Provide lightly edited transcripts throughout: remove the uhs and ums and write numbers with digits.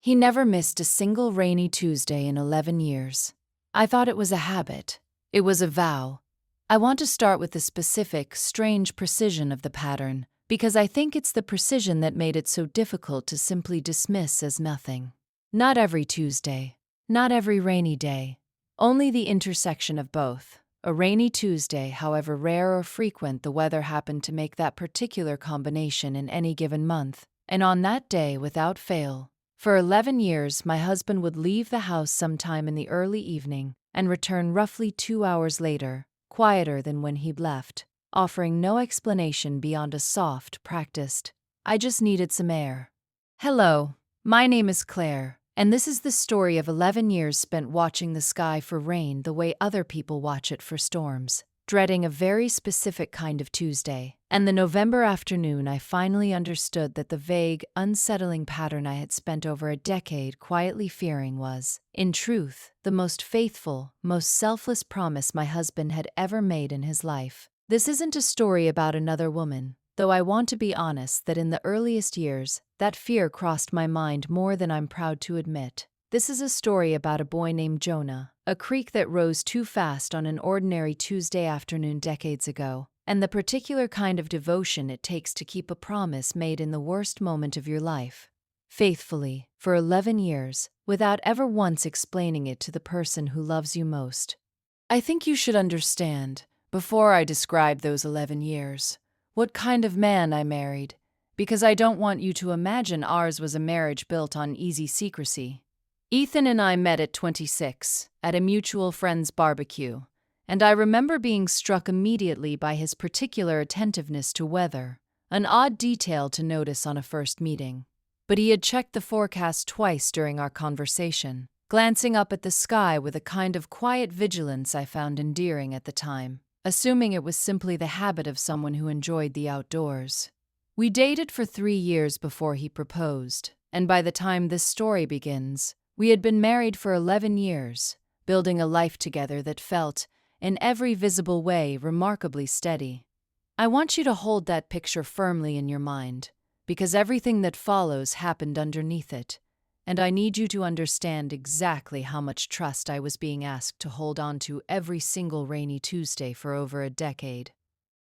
He never missed a single rainy Tuesday in 11 years. I thought it was a habit. It was a vow. I want to start with the specific, strange precision of the pattern, because I think it's the precision that made it so difficult to simply dismiss as nothing. Not every Tuesday. Not every rainy day. Only the intersection of both. A rainy Tuesday, however rare or frequent the weather happened to make that particular combination in any given month, and on that day, without fail, for 11 years, my husband would leave the house sometime in the early evening and return roughly 2 hours later, quieter than when he'd left, offering no explanation beyond a soft, practiced, "I just needed some air." Hello, my name is Claire, and this is the story of 11 years spent watching the sky for rain the way other people watch it for storms, dreading a very specific kind of Tuesday. And the November afternoon I finally understood that the vague, unsettling pattern I had spent over a decade quietly fearing was, in truth, the most faithful, most selfless promise my husband had ever made in his life. This isn't a story about another woman, though I want to be honest that in the earliest years, that fear crossed my mind more than I'm proud to admit. This is a story about a boy named Jonah, a creek that rose too fast on an ordinary Tuesday afternoon decades ago, and the particular kind of devotion it takes to keep a promise made in the worst moment of your life, faithfully, for 11 years, without ever once explaining it to the person who loves you most. I think you should understand, before I describe those 11 years, what kind of man I married, because I don't want you to imagine ours was a marriage built on easy secrecy. Ethan and I met at 26, at a mutual friend's barbecue, and I remember being struck immediately by his particular attentiveness to weather, an odd detail to notice on a first meeting. But he had checked the forecast twice during our conversation, glancing up at the sky with a kind of quiet vigilance I found endearing at the time, assuming it was simply the habit of someone who enjoyed the outdoors. We dated for 3 years before he proposed, and by the time this story begins, we had been married for 11 years, building a life together that felt, in every visible way, remarkably steady. I want you to hold that picture firmly in your mind, because everything that follows happened underneath it, and I need you to understand exactly how much trust I was being asked to hold on to every single rainy Tuesday for over a decade.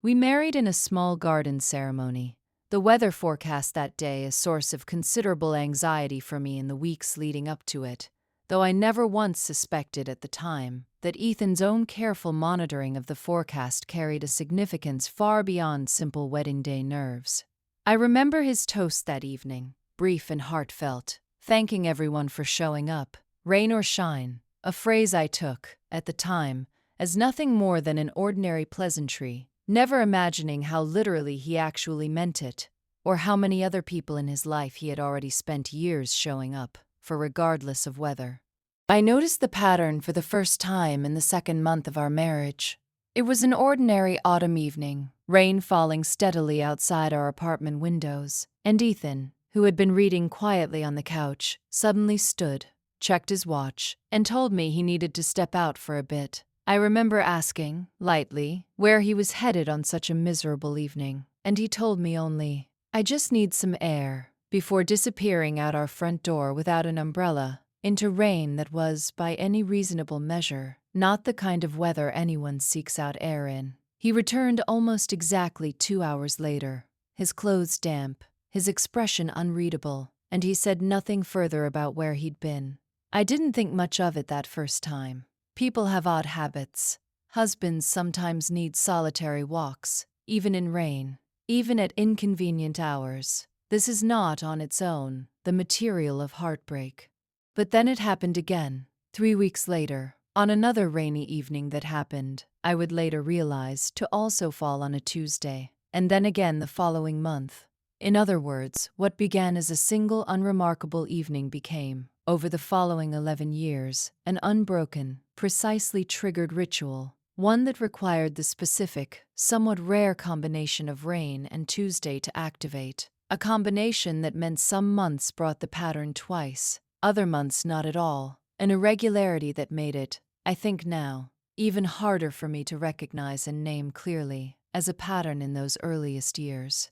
We married in a small garden ceremony. The weather forecast that day a source of considerable anxiety for me in the weeks leading up to it, though I never once suspected at the time that Ethan's own careful monitoring of the forecast carried a significance far beyond simple wedding day nerves. I remember his toast that evening, brief and heartfelt, thanking everyone for showing up, rain or shine, a phrase I took, at the time, as nothing more than an ordinary pleasantry, never imagining how literally he actually meant it, or how many other people in his life he had already spent years showing up, for regardless of weather. I noticed the pattern for the first time in the second month of our marriage. It was an ordinary autumn evening, rain falling steadily outside our apartment windows, and Ethan, who had been reading quietly on the couch, suddenly stood, checked his watch, and told me he needed to step out for a bit. I remember asking, lightly, where he was headed on such a miserable evening, and he told me only, "I just need some air," before disappearing out our front door without an umbrella, into rain that was, by any reasonable measure, not the kind of weather anyone seeks out air in. He returned almost exactly 2 hours later, his clothes damp, his expression unreadable, and he said nothing further about where he'd been. I didn't think much of it that first time. People have odd habits. Husbands sometimes need solitary walks, even in rain, even at inconvenient hours. This is not, on its own, the material of heartbreak. But then it happened again, 3 weeks later, on another rainy evening that happened, I would later realize, to also fall on a Tuesday, and then again the following month. In other words, what began as a single unremarkable evening became, over the following 11 years, an unbroken, precisely triggered ritual, one that required the specific, somewhat rare combination of rain and Tuesday to activate, a combination that meant some months brought the pattern twice, other months not at all, an irregularity that made it, I think now, even harder for me to recognize and name clearly, as a pattern in those earliest years.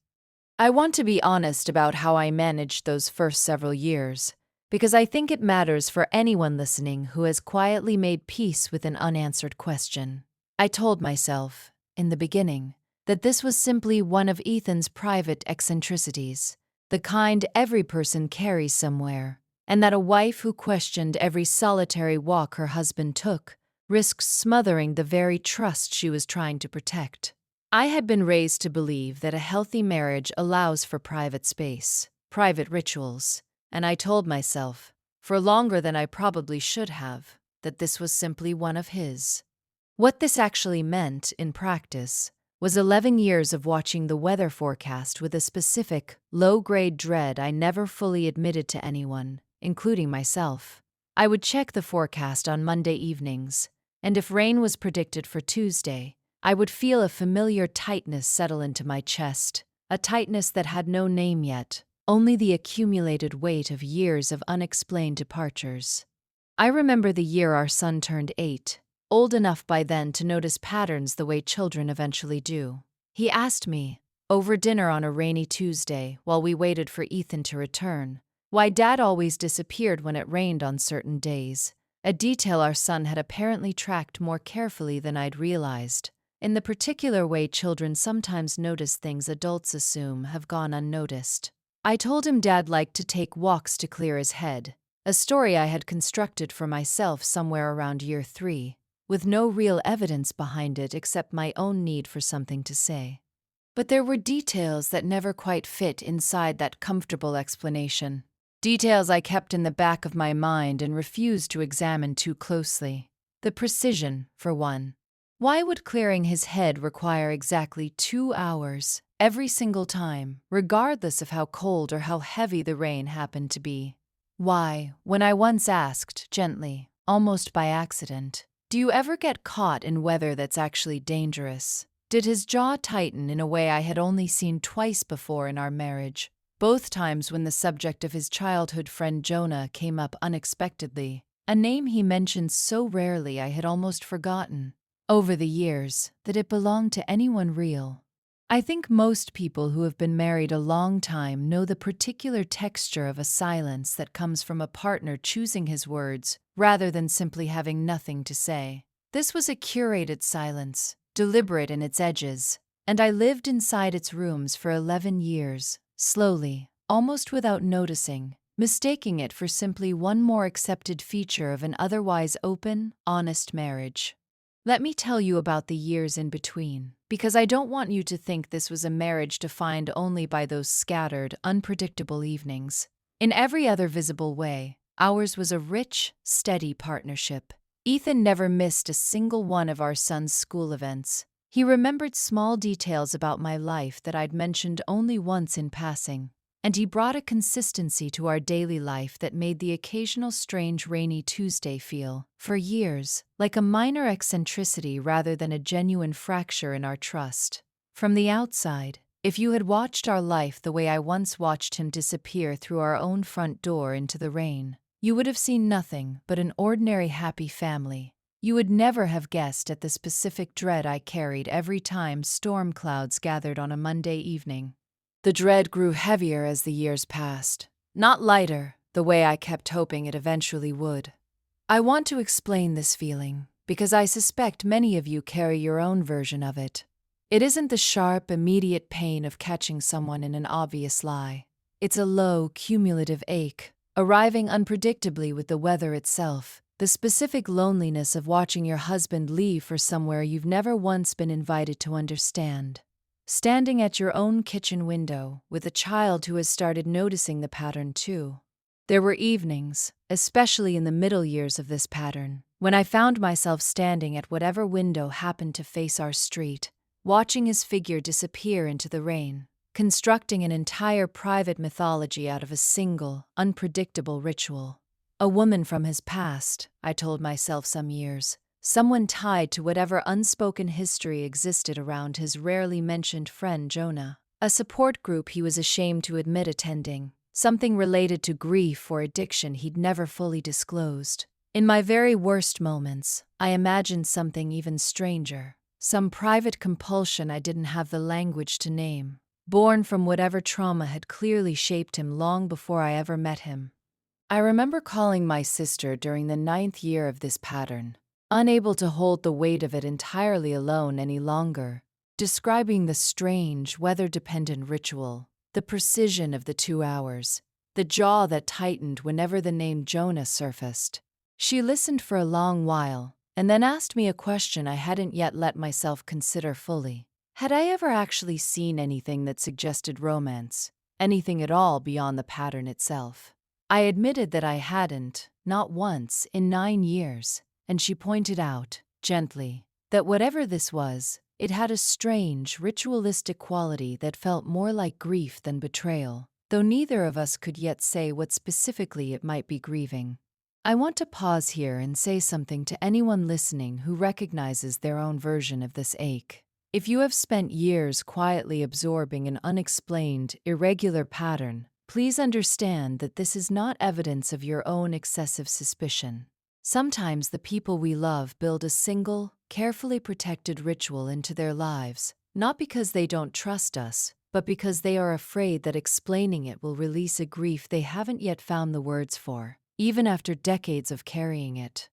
I want to be honest about how I managed those first several years, because I think it matters for anyone listening who has quietly made peace with an unanswered question. I told myself, in the beginning, that this was simply one of Ethan's private eccentricities, the kind every person carries somewhere, and that a wife who questioned every solitary walk her husband took risks smothering the very trust she was trying to protect. I had been raised to believe that a healthy marriage allows for private space, private rituals, and I told myself, for longer than I probably should have, that this was simply one of his. What this actually meant, in practice, was 11 years of watching the weather forecast with a specific, low-grade dread I never fully admitted to anyone, including myself. I would check the forecast on Monday evenings, and if rain was predicted for Tuesday, I would feel a familiar tightness settle into my chest, a tightness that had no name yet, only the accumulated weight of years of unexplained departures. I remember the year our son turned 8, old enough by then to notice patterns the way children eventually do. He asked me, over dinner on a rainy Tuesday while we waited for Ethan to return, why Dad always disappeared when it rained on certain days, a detail our son had apparently tracked more carefully than I'd realized, in the particular way children sometimes notice things adults assume have gone unnoticed. I told him Dad liked to take walks to clear his head, a story I had constructed for myself somewhere around year 3, with no real evidence behind it except my own need for something to say. But there were details that never quite fit inside that comfortable explanation. Details I kept in the back of my mind and refused to examine too closely. The precision, for one. Why would clearing his head require exactly 2 hours, every single time, regardless of how cold or how heavy the rain happened to be? Why, when I once asked, gently, almost by accident, "Do you ever get caught in weather that's actually dangerous?" did his jaw tighten in a way I had only seen twice before in our marriage, both times when the subject of his childhood friend Jonah came up unexpectedly, a name he mentioned so rarely I had almost forgotten, over the years, that it belonged to anyone real. I think most people who have been married a long time know the particular texture of a silence that comes from a partner choosing his words rather than simply having nothing to say. This was a curated silence, deliberate in its edges, and I lived inside its rooms for 11 years, slowly, almost without noticing, mistaking it for simply one more accepted feature of an otherwise open, honest marriage. Let me tell you about the years in between, because I don't want you to think this was a marriage defined only by those scattered, unpredictable evenings. In every other visible way, ours was a rich, steady partnership. Ethan never missed a single one of our son's school events. He remembered small details about my life that I'd mentioned only once in passing, and he brought a consistency to our daily life that made the occasional strange rainy Tuesday feel, for years, like a minor eccentricity rather than a genuine fracture in our trust. From the outside, if you had watched our life the way I once watched him disappear through our own front door into the rain, you would have seen nothing but an ordinary happy family. You would never have guessed at the specific dread I carried every time storm clouds gathered on a Monday evening. The dread grew heavier as the years passed, not lighter, the way I kept hoping it eventually would. I want to explain this feeling, because I suspect many of you carry your own version of it. It isn't the sharp, immediate pain of catching someone in an obvious lie. It's a low, cumulative ache, arriving unpredictably with the weather itself, the specific loneliness of watching your husband leave for somewhere you've never once been invited to understand. Standing at your own kitchen window, with a child who has started noticing the pattern too. There were evenings, especially in the middle years of this pattern, when I found myself standing at whatever window happened to face our street, watching his figure disappear into the rain, constructing an entire private mythology out of a single, unpredictable ritual. A woman from his past, I told myself some years. Someone tied to whatever unspoken history existed around his rarely mentioned friend Jonah. A support group he was ashamed to admit attending. Something related to grief or addiction he'd never fully disclosed. In my very worst moments, I imagined something even stranger. Some private compulsion I didn't have the language to name. Born from whatever trauma had clearly shaped him long before I ever met him. I remember calling my sister during the 9th year of this pattern, unable to hold the weight of it entirely alone any longer, describing the strange, weather-dependent ritual, the precision of the 2 hours, the jaw that tightened whenever the name Jonah surfaced. She listened for a long while, and then asked me a question I hadn't yet let myself consider fully. Had I ever actually seen anything that suggested romance, anything at all beyond the pattern itself? I admitted that I hadn't, not once, in 9 years, and she pointed out, gently, that whatever this was, it had a strange, ritualistic quality that felt more like grief than betrayal, though neither of us could yet say what specifically it might be grieving. I want to pause here and say something to anyone listening who recognizes their own version of this ache. If you have spent years quietly absorbing an unexplained, irregular pattern, please understand that this is not evidence of your own excessive suspicion. Sometimes the people we love build a single, carefully protected ritual into their lives, not because they don't trust us, but because they are afraid that explaining it will release a grief they haven't yet found the words for, even after decades of carrying it.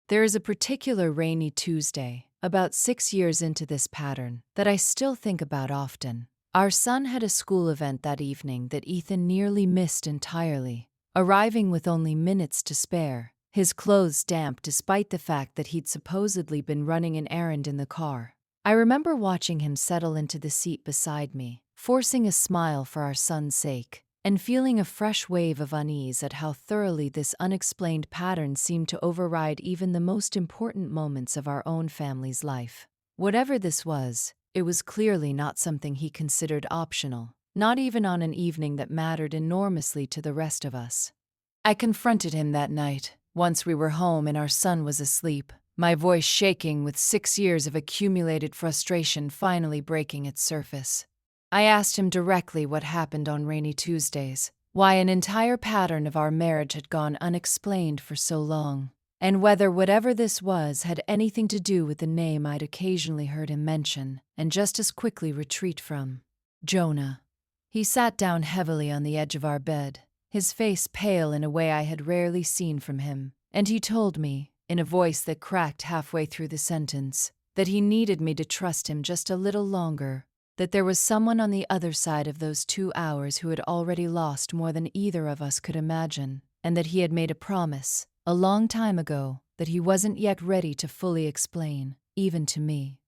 There is a particular rainy Tuesday, about 6 years into this pattern, that I still think about often. Our son had a school event that evening that Ethan nearly missed entirely, arriving with only minutes to spare, his clothes damp despite the fact that he'd supposedly been running an errand in the car. I remember watching him settle into the seat beside me, forcing a smile for our son's sake, and feeling a fresh wave of unease at how thoroughly this unexplained pattern seemed to override even the most important moments of our own family's life. Whatever this was, it was clearly not something he considered optional, not even on an evening that mattered enormously to the rest of us. I confronted him that night, once we were home and our son was asleep, my voice shaking with 6 years of accumulated frustration finally breaking its surface. I asked him directly what happened on rainy Tuesdays, why an entire pattern of our marriage had gone unexplained for so long, and whether whatever this was had anything to do with the name I'd occasionally heard him mention, and just as quickly retreat from. Jonah. He sat down heavily on the edge of our bed, his face pale in a way I had rarely seen from him, and he told me, in a voice that cracked halfway through the sentence, that he needed me to trust him just a little longer, that there was someone on the other side of those 2 hours who had already lost more than either of us could imagine, and that he had made a promise, a long time ago, that he wasn't yet ready to fully explain, even to me.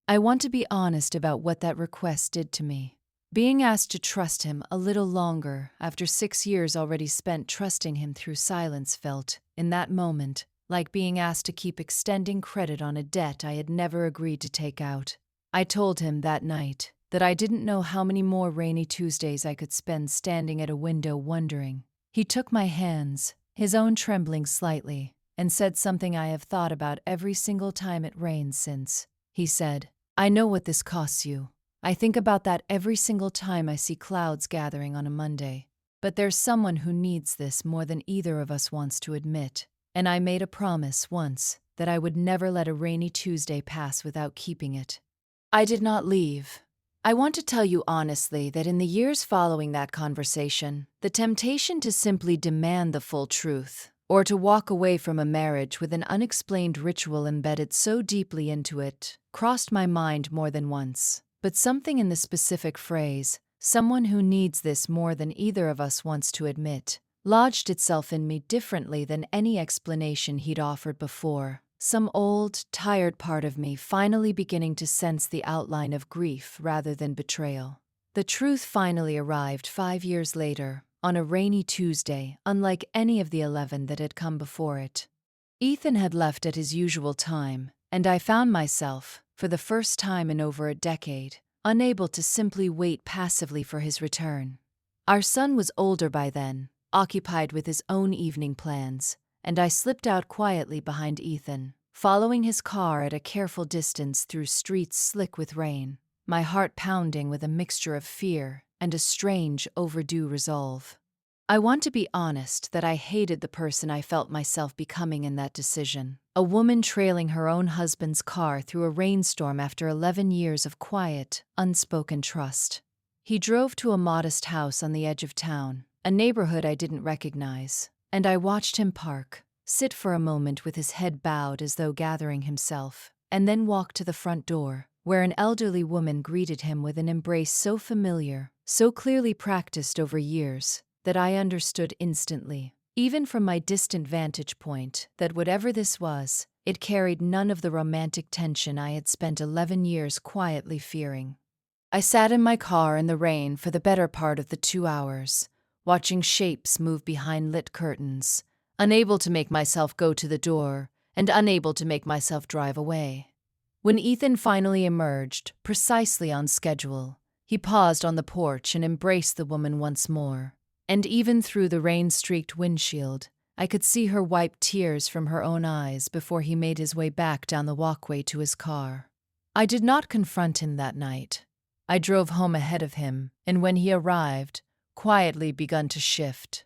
I want to be honest about what that request did to me. Being asked to trust him a little longer after 6 years already spent trusting him through silence felt, in that moment, like being asked to keep extending credit on a debt I had never agreed to take out. I told him that night that I didn't know how many more rainy Tuesdays I could spend standing at a window wondering. He took my hands, his own trembling slightly, and said something I have thought about every single time it rains since. He said, "I know what this costs you. I think about that every single time I see clouds gathering on a Monday. But there's someone who needs this more than either of us wants to admit. And I made a promise once that I would never let a rainy Tuesday pass without keeping it." I did not leave. I want to tell you honestly that in the years following that conversation, the temptation to simply demand the full truth, or to walk away from a marriage with an unexplained ritual embedded so deeply into it, crossed my mind more than once. But something in the specific phrase, "someone who needs this more than either of us wants to admit," lodged itself in me differently than any explanation he'd offered before. Some old, tired part of me finally beginning to sense the outline of grief rather than betrayal. The truth finally arrived 5 years later, on a rainy Tuesday, unlike any of the 11 that had come before it. Ethan had left at his usual time, and I found myself, for the first time in over a decade, unable to simply wait passively for his return. Our son was older by then, occupied with his own evening plans, and I slipped out quietly behind Ethan, following his car at a careful distance through streets slick with rain, my heart pounding with a mixture of fear and a strange, overdue resolve. I want to be honest that I hated the person I felt myself becoming in that decision, a woman trailing her own husband's car through a rainstorm after 11 years of quiet, unspoken trust. He drove to a modest house on the edge of town, a neighborhood I didn't recognize. and I watched him park, sit for a moment with his head bowed as though gathering himself, and then walk to the front door, where an elderly woman greeted him with an embrace so familiar, so clearly practiced over years, that I understood instantly, even from my distant vantage point, that whatever this was, it carried none of the romantic tension I had spent 11 years quietly fearing. I sat in my car in the rain for the better part of the 2 hours, watching shapes move behind lit curtains, unable to make myself go to the door and unable to make myself drive away. When Ethan finally emerged, precisely on schedule, he paused on the porch and embraced the woman once more. And even through the rain-streaked windshield, I could see her wipe tears from her own eyes before he made his way back down the walkway to his car. I did not confront him that night. I drove home ahead of him, and when he arrived, quietly begun to shift.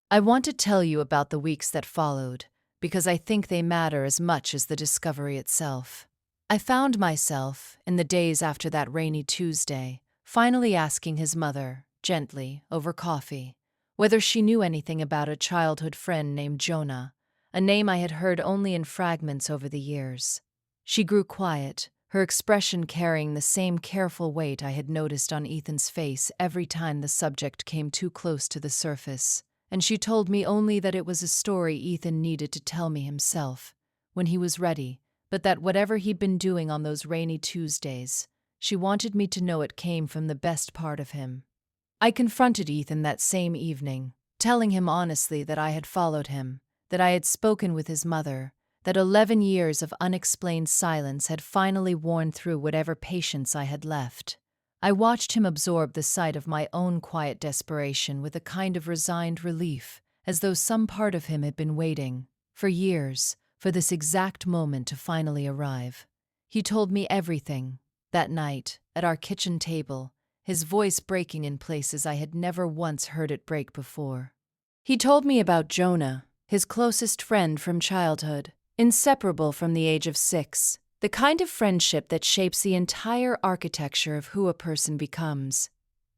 I want to tell you about the weeks that followed, because I think they matter as much as the discovery itself. I found myself, in the days after that rainy Tuesday, finally asking his mother, gently, over coffee, whether she knew anything about a childhood friend named Jonah, a name I had heard only in fragments over the years. She grew quiet, her expression carrying the same careful weight I had noticed on Ethan's face every time the subject came too close to the surface, and she told me only that it was a story Ethan needed to tell me himself, when he was ready, but that whatever he'd been doing on those rainy Tuesdays, she wanted me to know it came from the best part of him. I confronted Ethan that same evening, telling him honestly that I had followed him, that I had spoken with his mother, that 11 years of unexplained silence had finally worn through whatever patience I had left. I watched him absorb the sight of my own quiet desperation with a kind of resigned relief, as though some part of him had been waiting, for years, for this exact moment to finally arrive. He told me everything, that night, at our kitchen table, his voice breaking in places I had never once heard it break before. He told me about Jonah, his closest friend from childhood, inseparable from the age of 6, the kind of friendship that shapes the entire architecture of who a person becomes.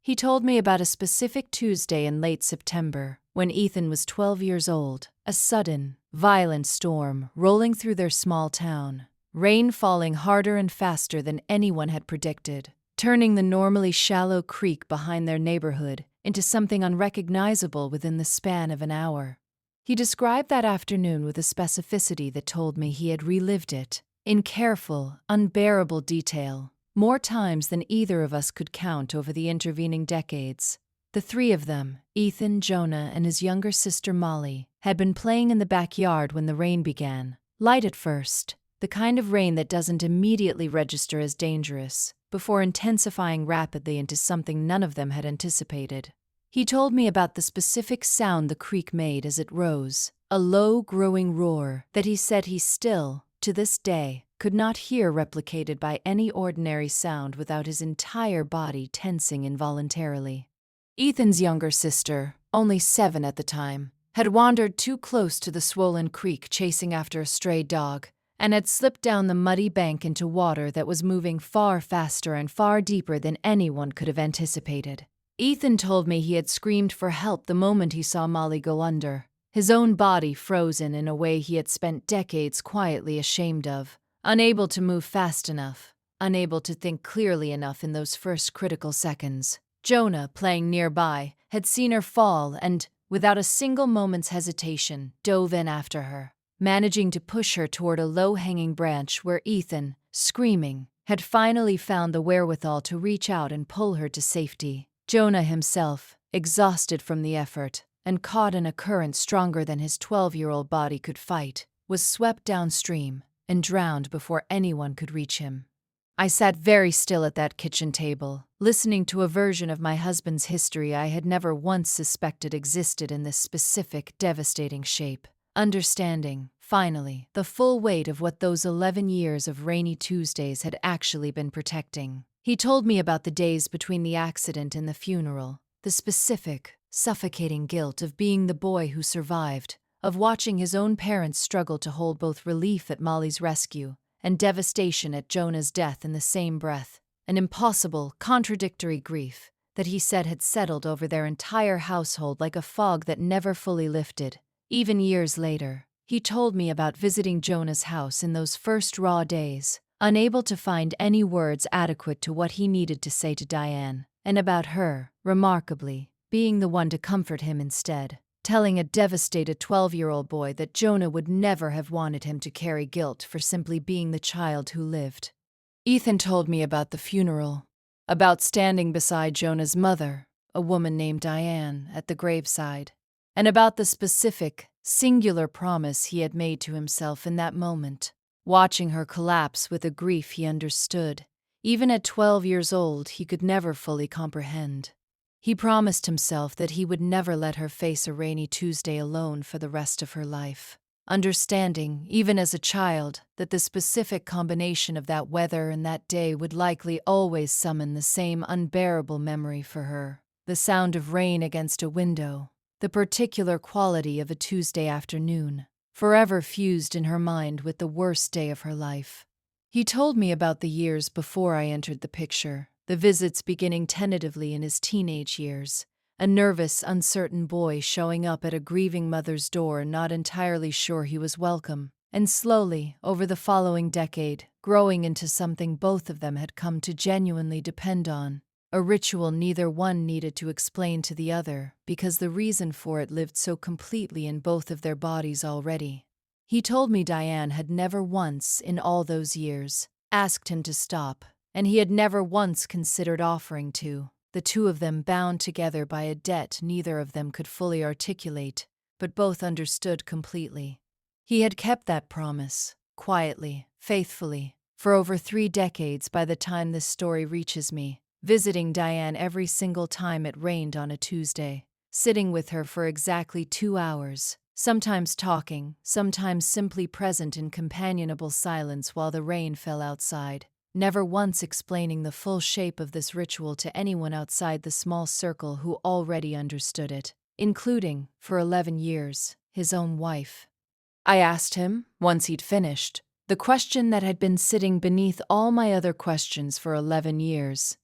He told me about a specific Tuesday in late September, when Ethan was 12 years old, a sudden, violent storm rolling through their small town, rain falling harder and faster than anyone had predicted, turning the normally shallow creek behind their neighborhood into something unrecognizable within the span of an hour. He described that afternoon with a specificity that told me he had relived it, in careful, unbearable detail, more times than either of us could count over the intervening decades. The three of them, Ethan, Jonah, and his younger sister Molly, had been playing in the backyard when the rain began. Light at first, the kind of rain that doesn't immediately register as dangerous, before intensifying rapidly into something none of them had anticipated. He told me about the specific sound the creek made as it rose, a low, growing roar that he said he still, to this day, could not hear replicated by any ordinary sound without his entire body tensing involuntarily. Ethan's younger sister, only 7 at the time, had wandered too close to the swollen creek chasing after a stray dog, and had slipped down the muddy bank into water that was moving far faster and far deeper than anyone could have anticipated. Ethan told me he had screamed for help the moment he saw Molly go under, his own body frozen in a way he had spent decades quietly ashamed of, unable to move fast enough, unable to think clearly enough in those first critical seconds. Jonah, playing nearby, had seen her fall and, without a single moment's hesitation, dove in after her, managing to push her toward a low-hanging branch where Ethan, screaming, had finally found the wherewithal to reach out and pull her to safety. Jonah himself, exhausted from the effort, and caught in a current stronger than his 12-year-old body could fight, was swept downstream and drowned before anyone could reach him. I sat very still at that kitchen table, listening to a version of my husband's history I had never once suspected existed in this specific, devastating shape, understanding, finally, the full weight of what those 11 years of rainy Tuesdays had actually been protecting. He told me about the days between the accident and the funeral, the specific, suffocating guilt of being the boy who survived, of watching his own parents struggle to hold both relief at Molly's rescue and devastation at Jonah's death in the same breath, an impossible, contradictory grief that he said had settled over their entire household like a fog that never fully lifted, Even years later, he told me about visiting Jonah's house in those first raw days, unable to find any words adequate to what he needed to say to Diane, and about her, remarkably, being the one to comfort him instead, telling a devastated 12-year-old boy that Jonah would never have wanted him to carry guilt for simply being the child who lived. Ethan told me about the funeral, about standing beside Jonah's mother, a woman named Diane, at the graveside, and about the specific, singular promise he had made to himself in that moment, watching her collapse with a grief he understood. Even at 12 years old, he could never fully comprehend. He promised himself that he would never let her face a rainy Tuesday alone for the rest of her life, understanding, even as a child, that the specific combination of that weather and that day would likely always summon the same unbearable memory for her: the sound of rain against a window, the particular quality of a Tuesday afternoon, forever fused in her mind with the worst day of her life. He told me about the years before I entered the picture, the visits beginning tentatively in his teenage years, a nervous, uncertain boy showing up at a grieving mother's door not entirely sure he was welcome, and slowly, over the following decade, growing into something both of them had come to genuinely depend on, a ritual neither one needed to explain to the other because the reason for it lived so completely in both of their bodies already. He told me Diane had never once, in all those years, asked him to stop, and he had never once considered offering to, the two of them bound together by a debt neither of them could fully articulate, but both understood completely. He had kept that promise, quietly, faithfully, for over 3 decades by the time this story reaches me, visiting Diane every single time it rained on a Tuesday, sitting with her for exactly 2 hours, sometimes talking, sometimes simply present in companionable silence while the rain fell outside, never once explaining the full shape of this ritual to anyone outside the small circle who already understood it, including, for 11 years, his own wife. I asked him, once he'd finished, the question that had been sitting beneath all my other questions for 11 years.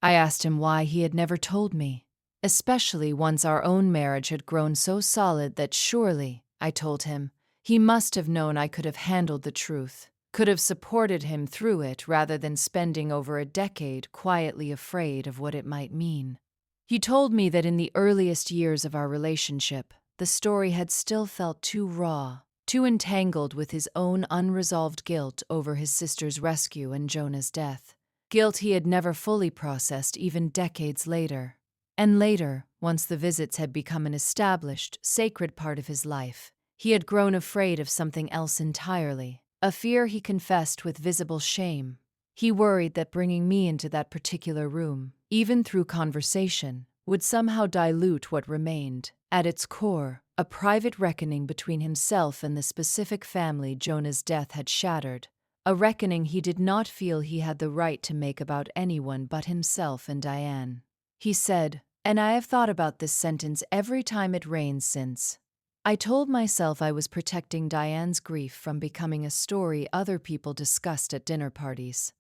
I asked him why he had never told me, especially once our own marriage had grown so solid that surely, I told him, he must have known I could have handled the truth, could have supported him through it rather than spending over a decade quietly afraid of what it might mean. He told me that in the earliest years of our relationship, the story had still felt too raw, too entangled with his own unresolved guilt over his sister's rescue and Jonah's death. Guilt he had never fully processed even decades later. And later, once the visits had become an established, sacred part of his life, he had grown afraid of something else entirely, a fear he confessed with visible shame. He worried that bringing me into that particular room, even through conversation, would somehow dilute what remained, at its core, a private reckoning between himself and the specific family Jonah's death had shattered, a reckoning he did not feel he had the right to make about anyone but himself and Diane. He said, and I have thought about this sentence every time it rains since. I told myself I was protecting Diane's grief from becoming a story other people discussed at dinner parties.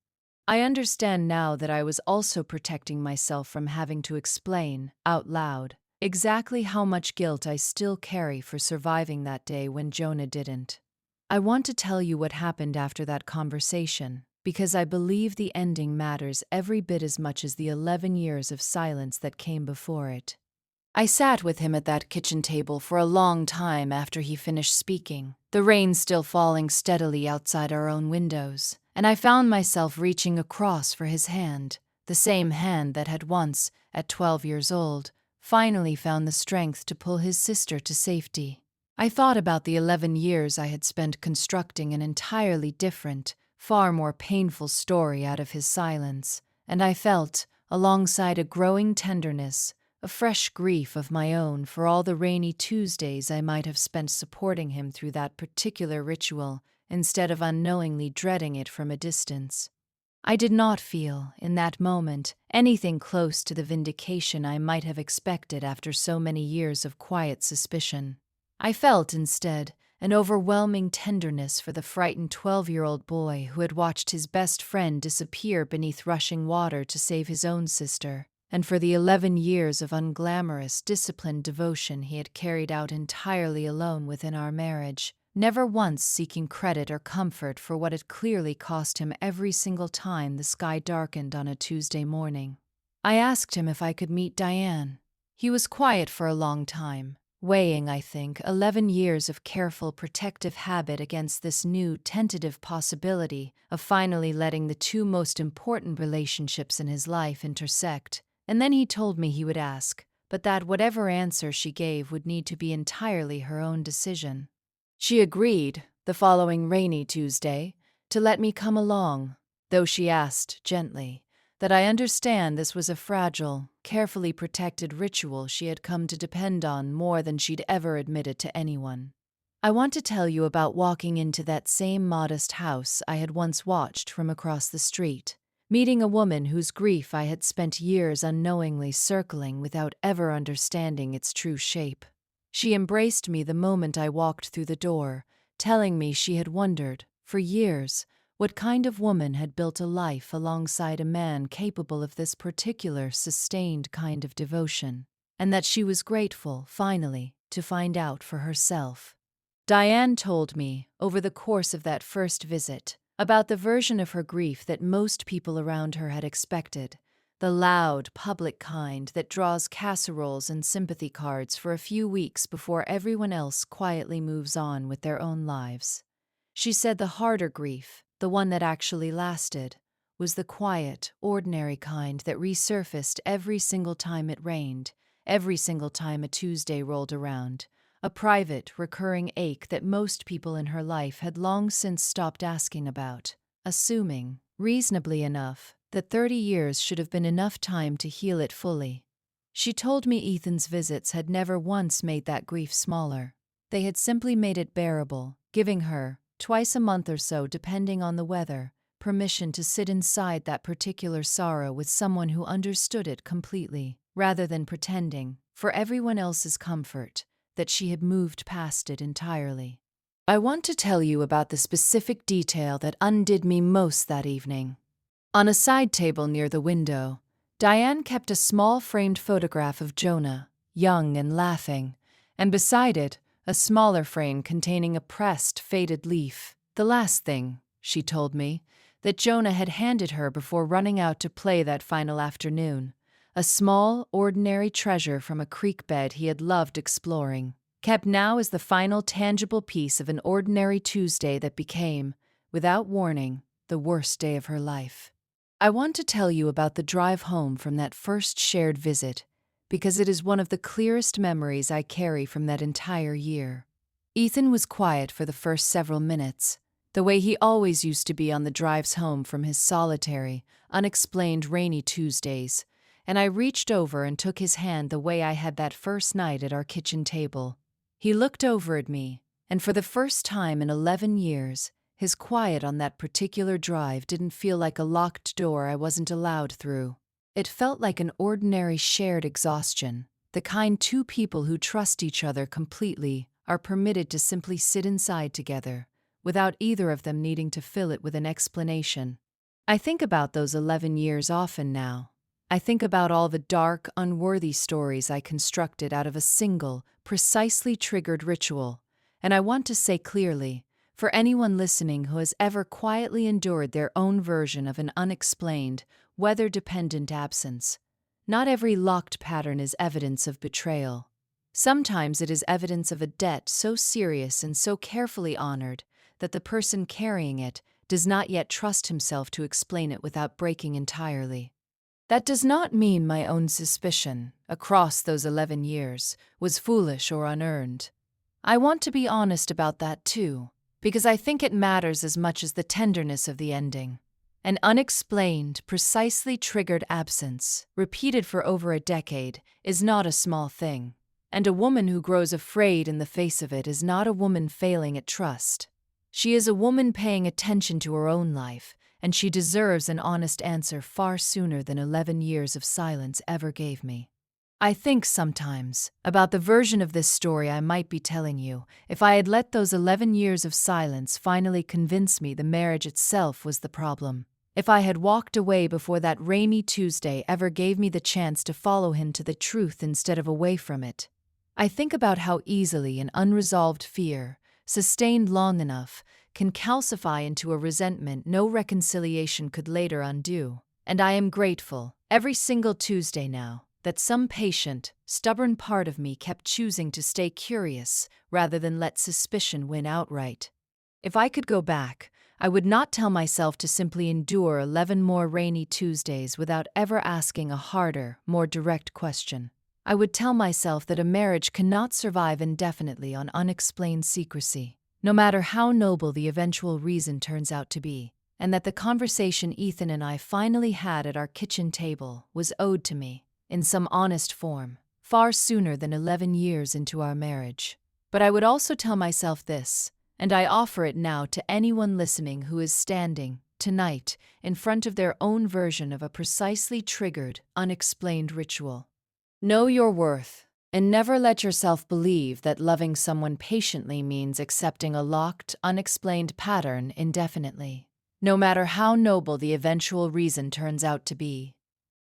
I understand now that I was also protecting myself from having to explain, out loud, exactly how much guilt I still carry for surviving that day when Jonah didn't. I want to tell you what happened after that conversation, because I believe the ending matters every bit as much as the 11 years of silence that came before it. I sat with him at that kitchen table for a long time after he finished speaking, the rain still falling steadily outside our own windows, and I found myself reaching across for his hand, the same hand that had once, at 12 years old, finally found the strength to pull his sister to safety. I thought about the 11 years I had spent constructing an entirely different, far more painful story out of his silence, and I felt, alongside a growing tenderness, a fresh grief of my own for all the rainy Tuesdays I might have spent supporting him through that particular ritual instead of unknowingly dreading it from a distance. I did not feel, in that moment, anything close to the vindication I might have expected after so many years of quiet suspicion. I felt, instead, an overwhelming tenderness for the frightened 12-year-old boy who had watched his best friend disappear beneath rushing water to save his own sister, and for the 11 years of unglamorous, disciplined devotion he had carried out entirely alone within our marriage, never once seeking credit or comfort for what had clearly cost him every single time the sky darkened on a Tuesday morning. I asked him if I could meet Diane. He was quiet for a long time, weighing, I think, 11 years of careful protective habit against this new, tentative possibility of finally letting the two most important relationships in his life intersect. And then he told me he would ask, but that whatever answer she gave would need to be entirely her own decision. She agreed, the following rainy Tuesday, to let me come along, though she asked, gently, that I understand this was a fragile, carefully protected ritual she had come to depend on more than she'd ever admitted to anyone. I want to tell you about walking into that same modest house I had once watched from across the street, meeting a woman whose grief I had spent years unknowingly circling without ever understanding its true shape. She embraced me the moment I walked through the door, telling me she had wondered, for years, what kind of woman had built a life alongside a man capable of this particular sustained kind of devotion, and that she was grateful, finally, to find out for herself. Diane told me, over the course of that first visit, about the version of her grief that most people around her had expected, the loud, public kind that draws casseroles and sympathy cards for a few weeks before everyone else quietly moves on with their own lives. She said the harder grief, the one that actually lasted, was the quiet, ordinary kind that resurfaced every single time it rained, every single time a Tuesday rolled around, a private, recurring ache that most people in her life had long since stopped asking about, assuming, reasonably enough, that 30 years should have been enough time to heal it fully. She told me Ethan's visits had never once made that grief smaller. They had simply made it bearable, giving her, twice a month or so depending on the weather, permission to sit inside that particular sorrow with someone who understood it completely, rather than pretending, for everyone else's comfort, that she had moved past it entirely. I want to tell you about the specific detail that undid me most that evening. On a side table near the window, Diane kept a small framed photograph of Jonah, young and laughing, and beside it, a smaller frame containing a pressed, faded leaf, the last thing, she told me, that Jonah had handed her before running out to play that final afternoon, a small, ordinary treasure from a creek bed he had loved exploring, kept now as the final tangible piece of an ordinary Tuesday that became, without warning, the worst day of her life. I want to tell you about the drive home from that first shared visit, because it is one of the clearest memories I carry from that entire year. Ethan was quiet for the first several minutes, the way he always used to be on the drives home from his solitary, unexplained rainy Tuesdays, and I reached over and took his hand the way I had that first night at our kitchen table. He looked over at me, and for the first time in 11 years, his quiet on that particular drive didn't feel like a locked door I wasn't allowed through. It felt like an ordinary shared exhaustion, the kind two people who trust each other completely are permitted to simply sit inside together, without either of them needing to fill it with an explanation. I think about those 11 years often now. I think about all the dark, unworthy stories I constructed out of a single, precisely triggered ritual, and I want to say clearly, for anyone listening who has ever quietly endured their own version of an unexplained, weather-dependent absence, not every locked pattern is evidence of betrayal. Sometimes it is evidence of a debt so serious and so carefully honored that the person carrying it does not yet trust himself to explain it without breaking entirely. That does not mean my own suspicion, across those 11 years, was foolish or unearned. I want to be honest about that too, because I think it matters as much as the tenderness of the ending. An unexplained, precisely triggered absence, repeated for over a decade, is not a small thing, and a woman who grows afraid in the face of it is not a woman failing at trust. She is a woman paying attention to her own life, and she deserves an honest answer far sooner than 11 years of silence ever gave me. I think sometimes about the version of this story I might be telling you if I had let those 11 years of silence finally convince me the marriage itself was the problem. If I had walked away before that rainy Tuesday ever gave me the chance to follow him to the truth instead of away from it. I think about how easily an unresolved fear, sustained long enough, can calcify into a resentment no reconciliation could later undo. And I am grateful, every single Tuesday now, that some patient, stubborn part of me kept choosing to stay curious rather than let suspicion win outright. If I could go back, I would not tell myself to simply endure 11 more rainy Tuesdays without ever asking a harder, more direct question. I would tell myself that a marriage cannot survive indefinitely on unexplained secrecy, no matter how noble the eventual reason turns out to be, and that the conversation Ethan and I finally had at our kitchen table was owed to me, in some honest form, far sooner than 11 years into our marriage. But I would also tell myself this, and I offer it now to anyone listening who is standing, tonight, in front of their own version of a precisely triggered, unexplained ritual. Know your worth, and never let yourself believe that loving someone patiently means accepting a locked, unexplained pattern indefinitely, no matter how noble the eventual reason turns out to be.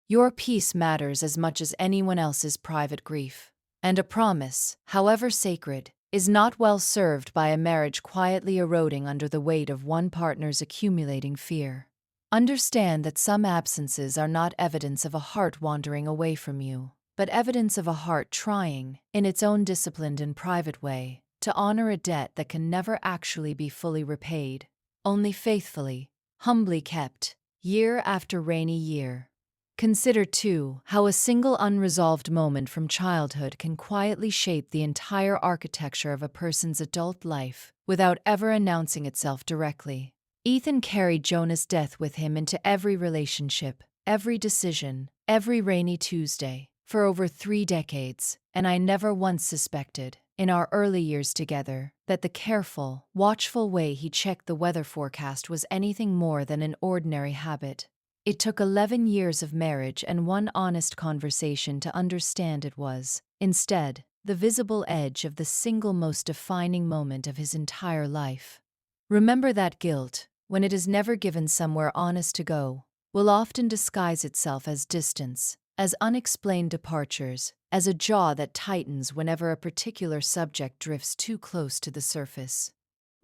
Your peace matters as much as anyone else's private grief, and a promise, however sacred, is not well served by a marriage quietly eroding under the weight of one partner's accumulating fear. Understand that some absences are not evidence of a heart wandering away from you, but evidence of a heart trying, in its own disciplined and private way, to honor a debt that can never actually be fully repaid, only faithfully, humbly kept, year after rainy year. Consider, too, how a single unresolved moment from childhood can quietly shape the entire architecture of a person's adult life without ever announcing itself directly. Ethan carried Jonah's death with him into every relationship, every decision, every rainy Tuesday, for over 3 decades, and I never once suspected, in our early years together, that the careful, watchful way he checked the weather forecast was anything more than an ordinary habit. It took 11 years of marriage and one honest conversation to understand it was, instead, the visible edge of the single most defining moment of his entire life. Remember that guilt, when it is never given somewhere honest to go, will often disguise itself as distance, as unexplained departures, as a jaw that tightens whenever a particular subject drifts too close to the surface.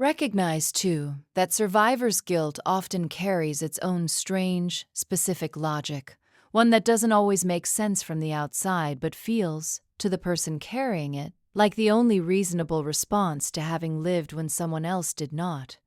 Recognize, too, that survivor's guilt often carries its own strange, specific logic, one that doesn't always make sense from the outside but feels, to the person carrying it, like the only reasonable response to having lived when someone else did not.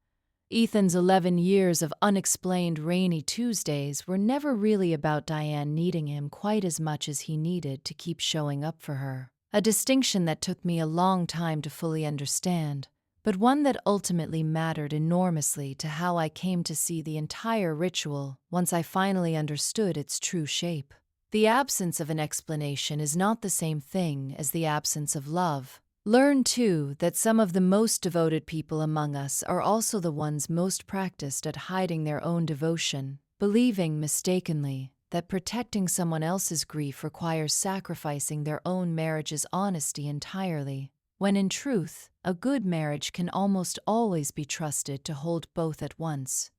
Ethan's 11 years of unexplained rainy Tuesdays were never really about Diane needing him quite as much as he needed to keep showing up for her, a distinction that took me a long time to fully understand, but one that ultimately mattered enormously to how I came to see the entire ritual once I finally understood its true shape. The absence of an explanation is not the same thing as the absence of love. Learn, too, that some of the most devoted people among us are also the ones most practiced at hiding their own devotion, believing mistakenly that protecting someone else's grief requires sacrificing their own marriage's honesty entirely, when in truth, a good marriage can almost always be trusted to hold both at once.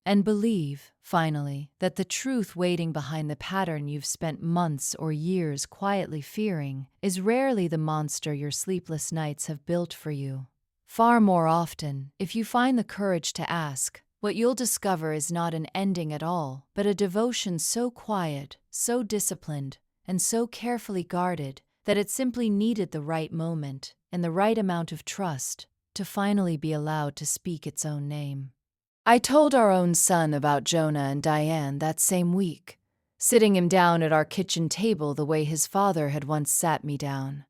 And believe, finally, that the truth waiting behind the pattern you've spent months or years quietly fearing is rarely the monster your sleepless nights have built for you. Far more often, if you find the courage to ask, what you'll discover is not an ending at all, but a devotion so quiet, so disciplined, and so carefully guarded that it simply needed the right moment and the right amount of trust to finally be allowed to speak its own name. I told our own son about Jonah and Diane that same week, sitting him down at our kitchen table the way his father had once sat me down.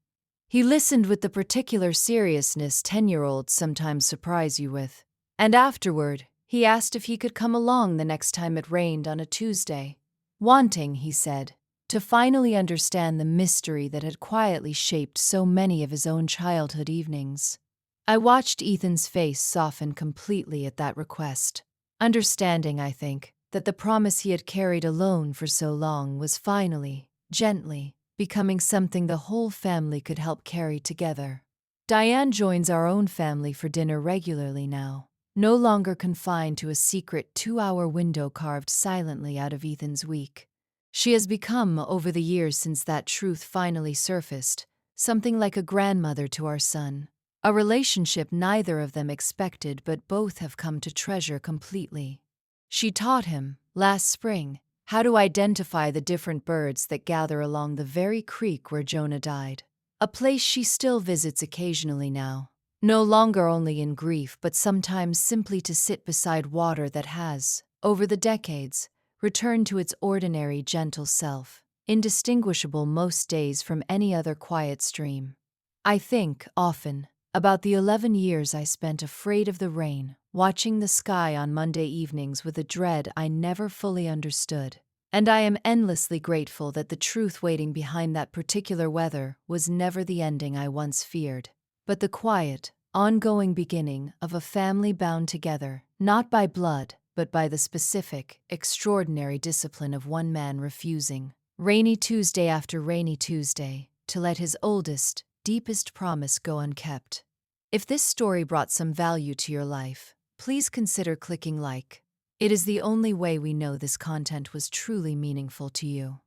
He listened with the particular seriousness 10-year-olds sometimes surprise you with, and afterward, he asked if he could come along the next time it rained on a Tuesday, wanting, he said, to finally understand the mystery that had quietly shaped so many of his own childhood evenings. I watched Ethan's face soften completely at that request, understanding, I think, that the promise he had carried alone for so long was finally, gently, becoming something the whole family could help carry together. Diane joins our own family for dinner regularly now, no longer confined to a secret 2-hour window carved silently out of Ethan's week. She has become, over the years since that truth finally surfaced, something like a grandmother to our son. A relationship neither of them expected but both have come to treasure completely. She taught him, last spring, how to identify the different birds that gather along the very creek where Jonah died. A place she still visits occasionally now, no longer only in grief but sometimes simply to sit beside water that has, over the decades, returned to its ordinary gentle self, indistinguishable most days from any other quiet stream. I think, often, about the 11 years I spent afraid of the rain, watching the sky on Monday evenings with a dread I never fully understood. And I am endlessly grateful that the truth waiting behind that particular weather was never the ending I once feared, but the quiet, ongoing beginning of a family bound together, not by blood, but by the specific, extraordinary discipline of one man refusing, rainy Tuesday after rainy Tuesday, to let his oldest, deepest promise go unkept. If this story brought some value to your life, please consider clicking like. It is the only way we know this content was truly meaningful to you.